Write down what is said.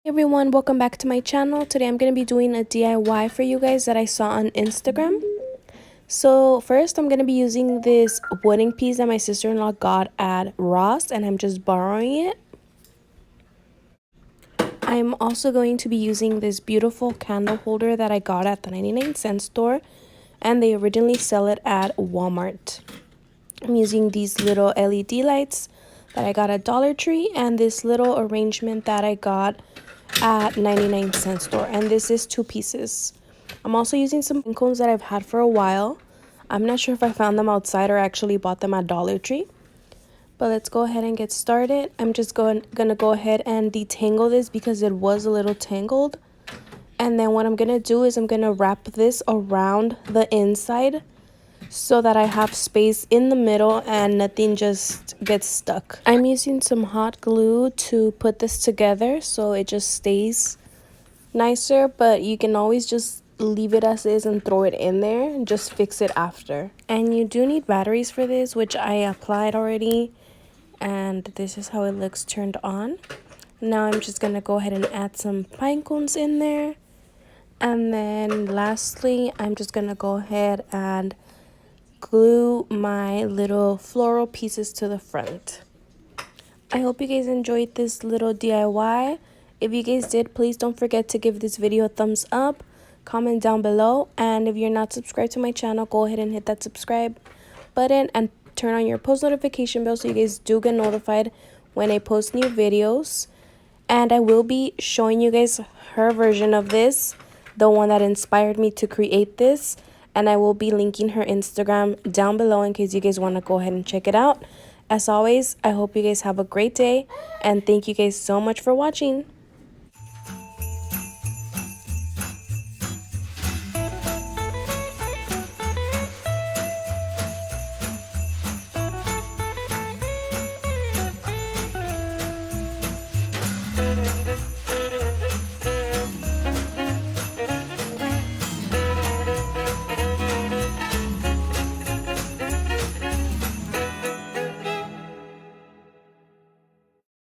Everyone, welcome back to my channel. Today I'm going to be doing a DIY for you guys that I saw on Instagram. So first I'm going to be using this wooden piece that my sister-in-law got at Ross, and I'm just borrowing it. I'm also going to be using this beautiful candle holder that I got at the 99-cent store, and they originally sell it at Walmart. I'm using these little LED lights that I got at Dollar Tree and this little arrangement that I got at 99-cent store, and this is 2 pieces. I'm also using some pine cones that I've had for a while. I'm not sure if I found them outside or actually bought them at Dollar Tree. But let's go ahead and get started. I'm just gonna go ahead and detangle this because it was a little tangled. And then what I'm gonna do is I'm gonna wrap this around the inside so that I have space in the middle and nothing just gets stuck. I'm using some hot glue to put this together so it just stays nicer, but you can always just leave it as is and throw it in there and just fix it after. And you do need batteries for this, which I applied already, and this is how it looks turned on. Now I'm just gonna go ahead and add some pine cones in there, and then lastly I'm just gonna go ahead and glue my little floral pieces to the front. I hope you guys enjoyed this little DIY. If you guys did, please don't forget to give this video a thumbs up, comment down below, and if you're not subscribed to my channel, go ahead and hit that subscribe button and turn on your post notification bell so you guys do get notified when I post new videos. And I will be showing you guys her version of this, the one that inspired me to create this, and I will be linking her Instagram down below in case you guys want to go ahead and check it out. As always, I hope you guys have a great day, and thank you guys so much for watching.